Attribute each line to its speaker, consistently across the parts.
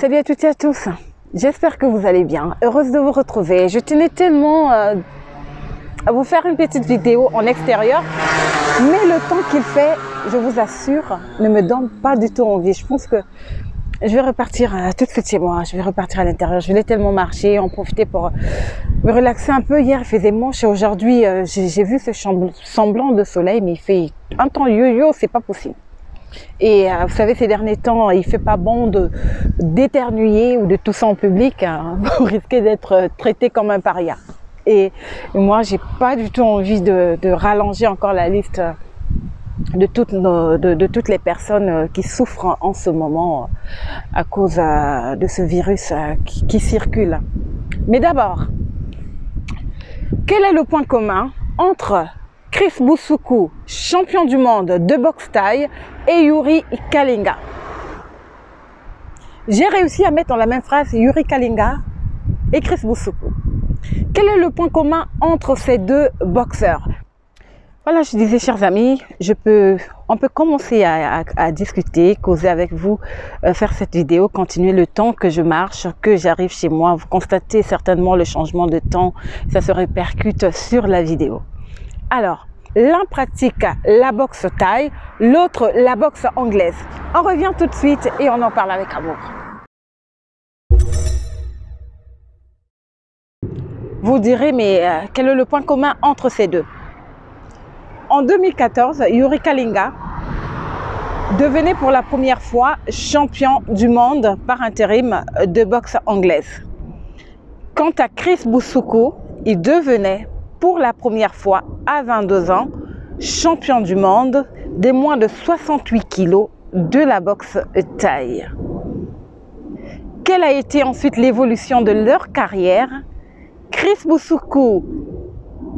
Speaker 1: Salut à toutes et à tous, j'espère que vous allez bien, heureuse de vous retrouver. Je tenais tellement à vous faire une petite vidéo en extérieur, mais le temps qu'il fait, je vous assure, ne me donne pas du tout envie. Je pense que je vais repartir tout de suite chez moi, je vais repartir à l'intérieur. Je voulais tellement marcher, en profiter pour me relaxer un peu. Hier, il faisait moche et aujourd'hui, j'ai vu ce semblant de soleil, mais il fait un temps yo-yo, c'est pas possible. Et vous savez, ces derniers temps, il fait pas bon d'éternuer ou de tousser en public. Vous risquez d'être traité comme un paria. Et moi, j'ai pas du tout envie de rallonger encore la liste de toutes les personnes qui souffrent en ce moment à cause de ce virus qui circule. Mais d'abord, quel est le point commun entre Chris Boussoukou, champion du monde de boxe thaï, et Yuri Kalinga? J'ai réussi à mettre dans la même phrase Yuri Kalinga et Chris Boussoukou. Quel est le point commun entre ces deux boxeurs? Voilà, je disais, chers amis, on peut commencer à discuter, causer avec vous, faire cette vidéo, continuer le temps que je marche, que j'arrive chez moi. Vous constatez certainement le changement de temps, ça se répercute sur la vidéo. Alors, l'un pratique la boxe thaï, l'autre la boxe anglaise. On revient tout de suite et on en parle avec amour. Vous direz, mais quel est le point commun entre ces deux? En 2014, Yuri Kalinga devenait pour la première fois champion du monde par intérim de boxe anglaise. Quant à Chris Boussoukou, il devenait pour la première fois à 22 ans champion du monde des moins de 68 kilos de la boxe thaï. Quelle a été ensuite l'évolution de leur carrière? Chris Boussoukou,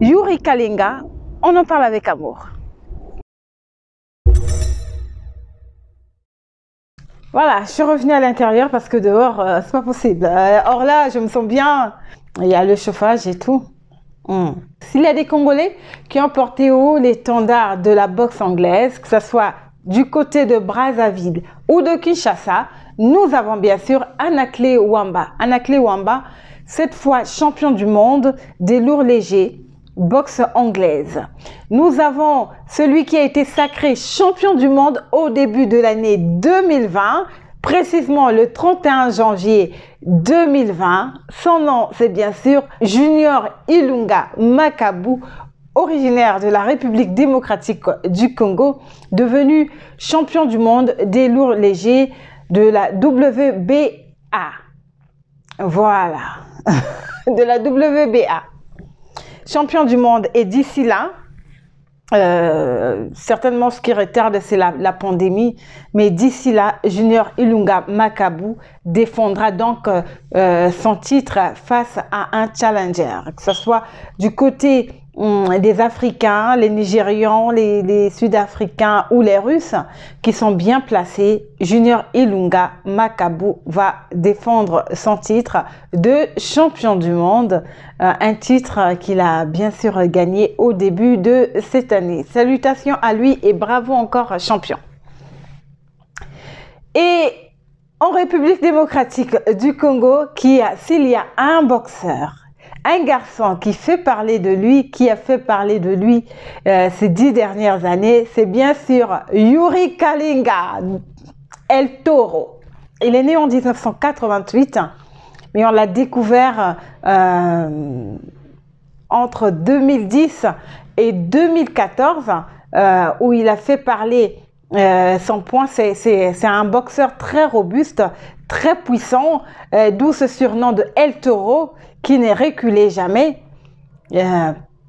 Speaker 1: Yuri Kalinga, on en parle avec amour. Voilà, je suis revenue à l'intérieur parce que dehors, c'est pas possible. Or là, je me sens bien. Il y a le chauffage et tout. S'il y a des Congolais qui ont porté haut l'étendard de la boxe anglaise, que ce soit du côté de Brazzaville ou de Kinshasa, nous avons bien sûr Anakle Wamba. Anakle Wamba, cette fois champion du monde des lourds légers, boxe anglaise. Nous avons celui qui a été sacré champion du monde au début de l'année 2020, précisément le 31 janvier 2020. Son nom, c'est bien sûr Junior Ilunga Makabu, originaire de la République démocratique du Congo, devenu champion du monde des lourds légers de la WBA. Voilà, de la WBA. Champion du monde, et d'ici là, certainement ce qui retarde, c'est la pandémie, mais d'ici là, Junior Ilunga Makabu défendra donc son titre face à un challenger, que ce soit du côté des Africains, les Nigérians, les Sud-Africains ou les Russes qui sont bien placés. Junior Ilunga Makabu va défendre son titre de champion du monde, un titre qu'il a bien sûr gagné au début de cette année. Salutations à lui et bravo encore champion. Et en République démocratique du Congo, s'il y a un boxeur, un garçon qui fait parler de lui, qui a fait parler de lui ces 10 dernières années, c'est bien sûr Yuri Kalinga, El Toro. Il est né en 1988, mais on l'a découvert entre 2010 et 2014, où il a fait parler son point. C'est un boxeur très robuste, très puissant, d'où ce surnom de El Toro, qui n'est reculé jamais.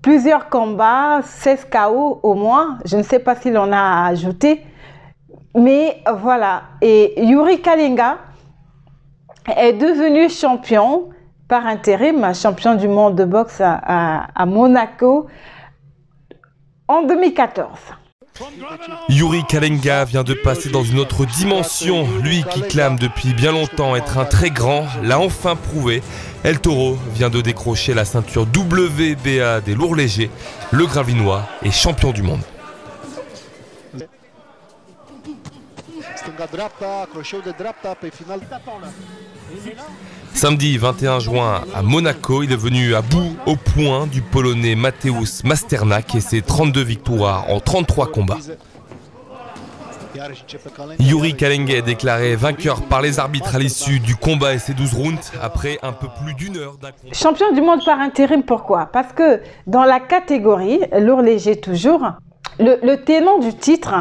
Speaker 1: Plusieurs combats, 16 KO au moins, je ne sais pas s'il en a ajouté, mais voilà. Et Yuri Kalinga est devenu champion par intérim, champion du monde de boxe à Monaco en 2014.
Speaker 2: Yuri Kalinga vient de passer dans une autre dimension. Lui qui clame depuis bien longtemps être un très grand, l'a enfin prouvé. El Toro vient de décrocher la ceinture WBA des lourds légers. Le Gravinois est champion du monde. Samedi 21 juin à Monaco, il est venu à bout au point du Polonais Mateusz Masternak et ses 32 victoires en 33 combats. Yuri Kalenga est déclaré vainqueur par les arbitres à l'issue du combat et ses 12 rounds après un peu plus d'une heure d'un combat.
Speaker 1: Champion du monde par intérim, pourquoi? Parce que dans la catégorie, lourd léger toujours, le tenant du titre,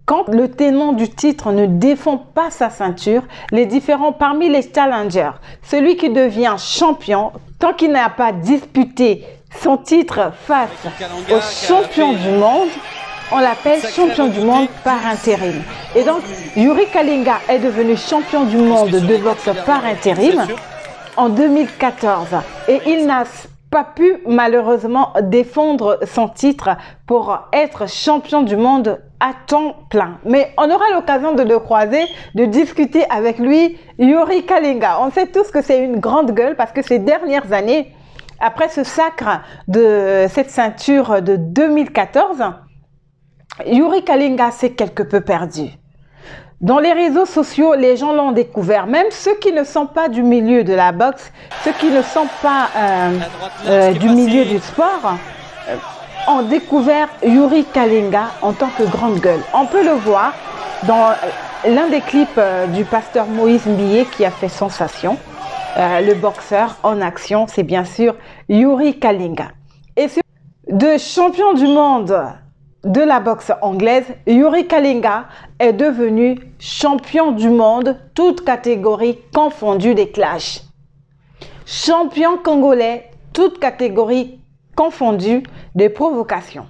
Speaker 1: quand le tenant du titre ne défend pas sa ceinture, les différents parmi les challengers, celui qui devient champion, tant qu'il n'a pas disputé son titre face au champion du monde, on l'appelle champion du monde par intérim. Et donc, Yuri Kalenga est devenu champion du monde de boxe par intérim en 2014. Et il n'a pas pu malheureusement défendre son titre pour être champion du monde à temps plein. Mais on aura l'occasion de le croiser, de discuter avec lui, Yuri Kalenga. On sait tous que c'est une grande gueule parce que ces dernières années, après ce sacre de cette ceinture de 2014, Yuri Kalenga s'est quelque peu perdu. Dans les réseaux sociaux, les gens l'ont découvert. Même ceux qui ne sont pas du milieu de la boxe, ceux qui ne sont pas du milieu du sport, ont découvert Yuri Kalenga en tant que grande gueule. On peut le voir dans l'un des clips du pasteur Moïse Mbilé qui a fait sensation. Le boxeur en action, c'est bien sûr Yuri Kalenga. Et de champion du monde de la boxe anglaise, Yuri Kalenga est devenu champion du monde, toutes catégories confondues des clashs. Champion congolais, toutes catégories confondues des provocations.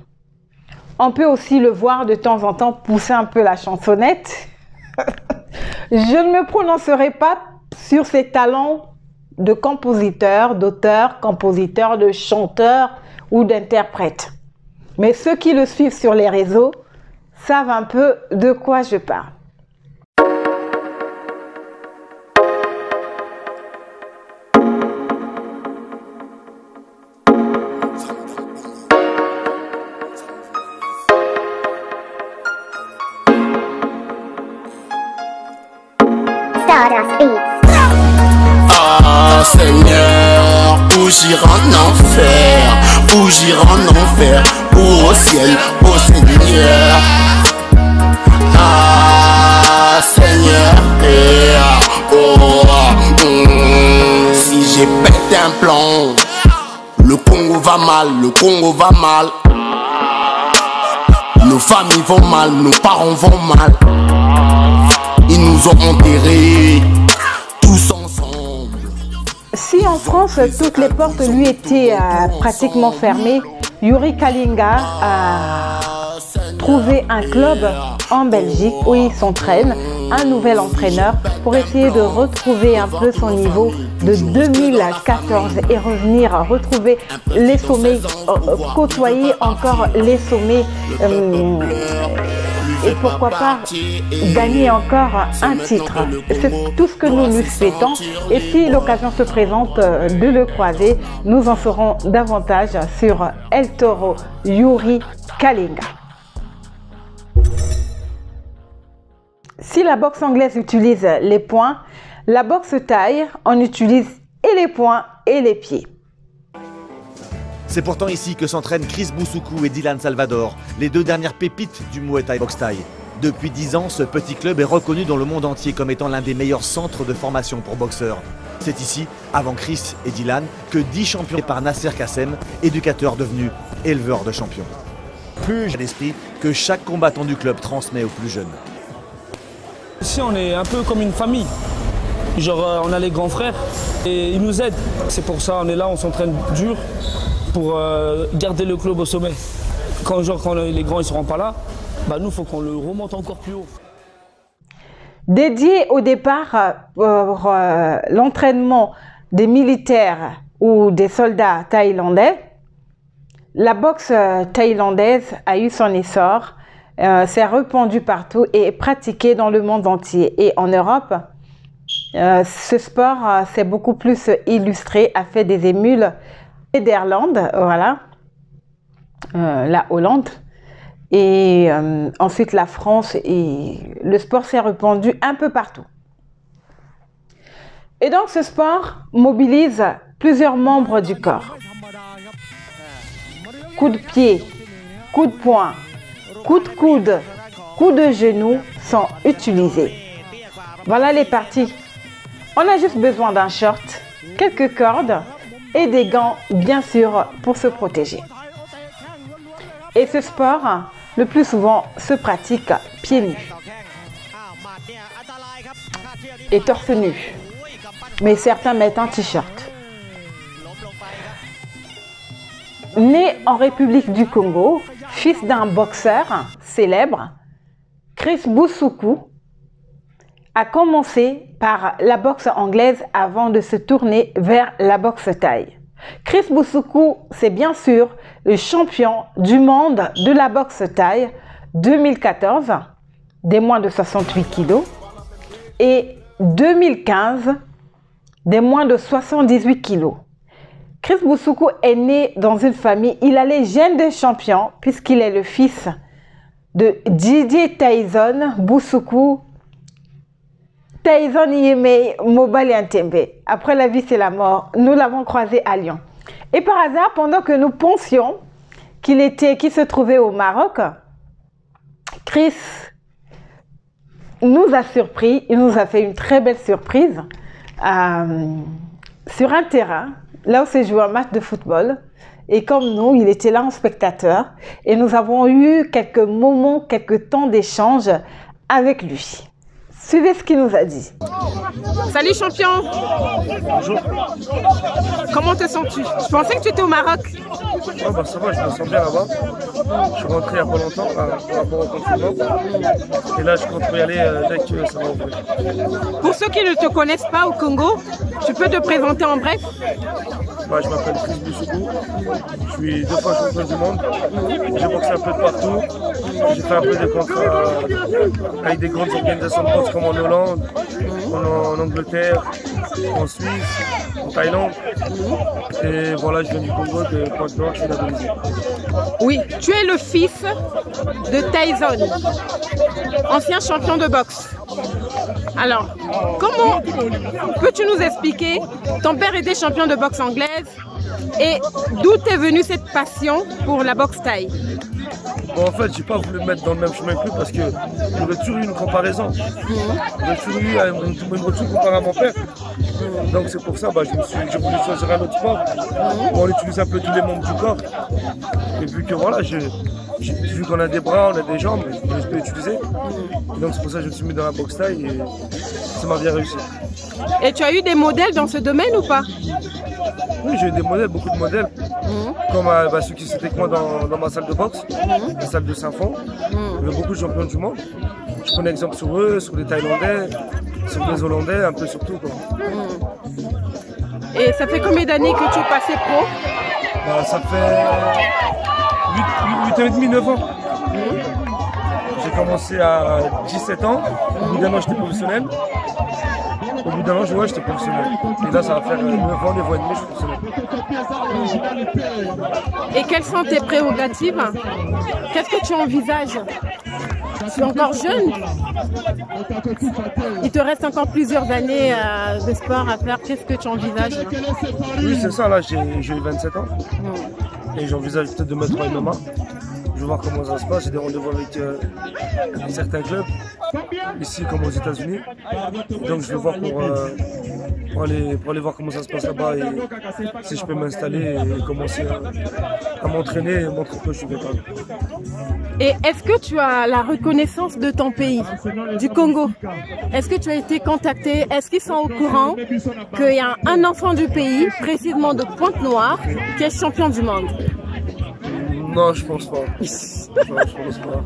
Speaker 1: On peut aussi le voir de temps en temps pousser un peu la chansonnette. Je ne me prononcerai pas sur ses talents de compositeur, d'auteur, compositeur, de chanteur ou d'interprète. Mais ceux qui le suivent sur les réseaux savent un peu de quoi je parle.
Speaker 3: Ah Seigneur, où j'irai en enfer, où j'irai en enfer, ou au ciel, ô Seigneur. Ah Seigneur, si j'ai pété un plan, le Congo va mal, le Congo va mal. Nos familles vont mal, nos parents vont mal. Ils nous ont enterrés tous ensemble.
Speaker 1: Si en France, toutes les portes lui étaient pratiquement fermées, Yuri Kalenga a trouvé un club en Belgique où il s'entraîne, un nouvel entraîneur pour essayer de retrouver un peu son niveau de 2014 et revenir à retrouver les sommets, côtoyer encore les sommets et pourquoi pas gagner encore un titre. C'est tout ce que nous lui souhaitons et si l'occasion se présente de le croiser, nous en saurons davantage sur El Toro Yuri Kalenga. Si la boxe anglaise utilise les poings, la boxe thaï en utilise et les poings et les pieds.
Speaker 4: C'est pourtant ici que s'entraînent Chris Boussoukou et Dylan Salvador, les deux dernières pépites du Muay Thai Boxe Thaï. Depuis 10 ans, ce petit club est reconnu dans le monde entier comme étant l'un des meilleurs centres de formation pour boxeurs. C'est ici, avant Chris et Dylan, que 10 champions par Nasser Kassem, éducateur devenu éleveur de champions. Plus j'ai l'esprit que chaque combattant du club transmet aux plus jeunes.
Speaker 5: Ici, on est un peu comme une famille. Genre, on a les grands frères et ils nous aident. C'est pour ça, on est là, on s'entraîne dur pour garder le club au sommet. Quand les grands ne seront pas là, bah nous, il faut qu'on le remonte encore plus haut.
Speaker 1: Dédié au départ pour l'entraînement des militaires ou des soldats thaïlandais, la boxe thaïlandaise a eu son essor, s'est répandue partout et est pratiquée dans le monde entier. Et en Europe, ce sport s'est beaucoup plus illustré, a fait des émules. Néderlande, voilà, la Hollande, Et ensuite la France, et le sport s'est répandu un peu partout. Et donc ce sport mobilise plusieurs membres du corps. Coup de pied, coup de poing, coup de coude, coup de genou sont utilisés. Voilà les parties. On a juste besoin d'un short, quelques cordes et des gants, bien sûr, pour se protéger. Et ce sport, le plus souvent, se pratique pieds nus et torse nu. Mais certains mettent un t-shirt. Né en République du Congo, fils d'un boxeur célèbre, Chris Boussoukou a commencé par la boxe anglaise avant de se tourner vers la boxe thaï. Chris Boussoukou, c'est bien sûr le champion du monde de la boxe thaï 2014, des moins de 68 kg, et 2015, des moins de 78 kg. Chris Boussoukou est né dans une famille, il a les gènes de champion puisqu'il est le fils de Didier Tyson Boussoukou, Tyson Yemei Mobali Ntembe. Après la vie, c'est la mort. Nous l'avons croisé à Lyon. Et par hasard, pendant que nous pensions qu'il se trouvait au Maroc, Chris nous a surpris, il nous a fait une très belle surprise sur un terrain, là où s'est joué un match de football. Et comme nous, il était là en spectateur et nous avons eu quelques moments, quelques temps d'échange avec lui. Suivez ce qu'il nous a dit. Salut champion.
Speaker 6: Bonjour.
Speaker 1: Comment te sens-tu? Je pensais que tu étais au Maroc.
Speaker 6: Oh bah ça va, je me sens bien là-bas. Je suis rentré il n'y a pas longtemps par rapport au confinement. Et là, je compte y aller dès que ça va ouvrir.
Speaker 1: Pour ceux qui ne te connaissent pas au Congo, tu peux te présenter en bref?
Speaker 6: Bah, je m'appelle Chris Boussoukou. Je suis 2 fois champion du monde. J'ai boxé un peu de partout. J'ai fait un peu de contrats avec des grandes organisations de boxe comme en Hollande, en Angleterre, en Suisse, en Thaïlande. Et voilà, je viens du Congo, de Pointe-Noire, je suis d'Indonésie.
Speaker 1: Oui, tu es le fils de Tyson, ancien champion de boxe. Alors, comment peux-tu nous expliquer? Ton père était champion de boxe anglaise et d'où est venue cette passion pour la boxe thaï?
Speaker 6: Bon, en fait, j'ai pas voulu me mettre dans le même chemin que lui parce que j'aurais toujours eu une comparaison. J'ai toujours eu une voiture comparée à mon père. Donc c'est pour ça que j'ai voulu choisir un autre sport où on utilise un peu tous les membres du corps. Et vu que voilà, vu qu'on a des bras, on a des jambes, je peux utiliser. Et donc c'est pour ça que je me suis mis dans la boxe thaï et ça m'a bien réussi.
Speaker 1: Et tu as eu des modèles dans ce domaine ou pas?
Speaker 6: Oui, j'ai eu des modèles, beaucoup de modèles. Comme ceux qui étaient avec moi dans ma salle de boxe, la salle de Saint-Fond. Il y avait beaucoup de champions du monde. Je prenais exemple sur eux, sur les Thaïlandais, sur les Hollandais, un peu sur tout.
Speaker 1: Et ça fait combien d'années que tu es passé pro?
Speaker 6: Ça fait 8 ans et demi, 9 ans. J'ai commencé à 17 ans. Au bout d'un an, j'étais professionnel. Au bout d'un an, j'étais professionnel. Et là, ça va faire 9 ans, 9 ans et demi, je suis professionnel.
Speaker 1: Et quelles sont tes prérogatives? Qu'est-ce que tu envisages? Tu es encore jeune. Il te reste encore plusieurs années de sport à faire. Qu'est-ce que tu envisages?
Speaker 6: Oui, c'est ça. Là, j'ai 27 ans. Et j'envisage peut-être de mettre en MMA. Je vais voir comment ça se passe. J'ai des rendez-vous avec certains clubs, ici comme aux États-Unis. Donc je vais voir pour aller voir comment ça se passe là-bas et si je peux m'installer et commencer à m'entraîner et montrer que je suis capable.
Speaker 1: Et est-ce que tu as la reconnaissance de ton pays, du Congo? Est-ce que tu as été contacté? Est-ce qu'ils sont au courant qu'il y a un enfant du pays, précisément de Pointe-Noire, qui est champion du monde?
Speaker 6: Non, je pense pas. Non, je pense pas.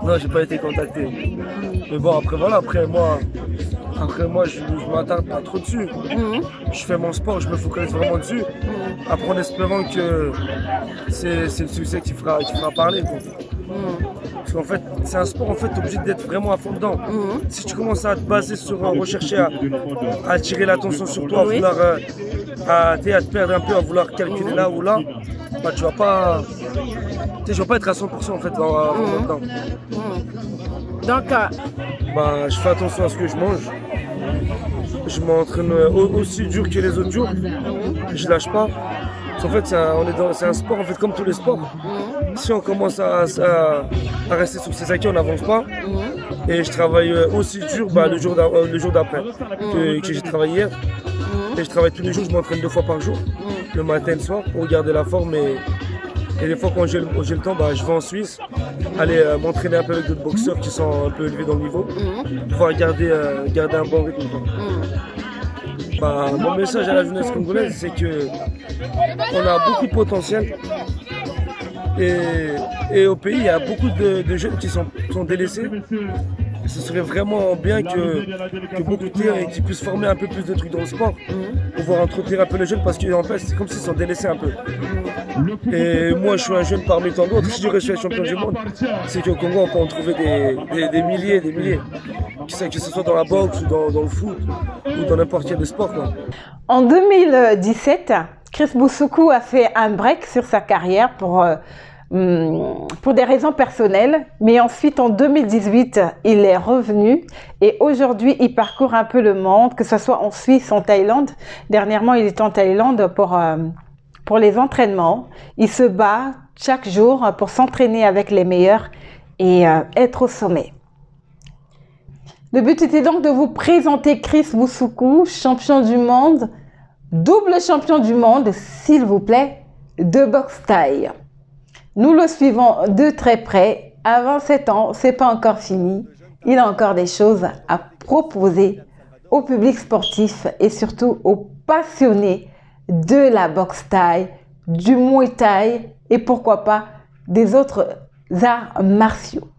Speaker 6: Non, j'ai pas été contacté. Mais bon, après voilà, après moi je m'attarde pas trop dessus. Je fais mon sport, je me focalise vraiment dessus. Après, en espérant que c'est le succès qui fera parler. Parce qu'en fait, c'est un sport, en fait, t'es obligé d'être vraiment à fond dedans. Si tu commences à te baser sur rechercher à attirer l'attention sur toi, à vouloir à te perdre un peu, à vouloir calculer là ou là, bah, tu vas pas sais, je ne veux pas être à 100% en fait dedans.
Speaker 1: Donc,
Speaker 6: Bah, je fais attention à ce que je mange. Je m'entraîne aussi dur que les autres jours. Je lâche pas. En fait, c'est un sport en fait comme tous les sports. Si on commence à rester sur ses acquis, on n'avance pas. Et je travaille aussi dur le jour d'après que j'ai travaillé hier. Et je travaille tous les jours, je m'entraîne 2 fois par jour, le matin et le soir, pour garder la forme. Et des fois, quand j'ai le temps, bah, je vais en Suisse, aller m'entraîner un peu avec d'autres boxeurs qui sont un peu élevés dans le niveau, pour pouvoir garder un bon rythme. Bah, mon message à la jeunesse congolaise, c'est qu'on a beaucoup de potentiel. Et au pays, il y a beaucoup de jeunes qui sont délaissés. Ce serait vraiment bien que beaucoup de qui puissent former un peu plus de trucs dans le sport, pour pouvoir entretenir un peu les jeunes, parce qu'en fait, c'est comme s'ils sont délaissés un peu. Et moi, je suis un jeune parmi tant d'autres. Si je suis champion du monde, c'est qu'au Congo, on peut en trouver des milliers, que ce soit dans la boxe ou dans le foot, ou dans n'importe quel sport, quoi.
Speaker 1: En 2017, Chris Boussoukou a fait un break sur sa carrière pour des raisons personnelles, mais ensuite en 2018 il est revenu et aujourd'hui il parcourt un peu le monde, que ce soit en Suisse, en Thaïlande. Dernièrement il est en Thaïlande pour les entraînements. Il se bat chaque jour pour s'entraîner avec les meilleurs et être au sommet. Le but était donc de vous présenter Chris Boussoukou, champion du monde, double champion du monde s'il vous plaît, de boxe thaï. Nous le suivons de très près. À 27 ans, c'est pas encore fini. Il a encore des choses à proposer au public sportif et surtout aux passionnés de la boxe thaï, du muay thai et pourquoi pas des autres arts martiaux.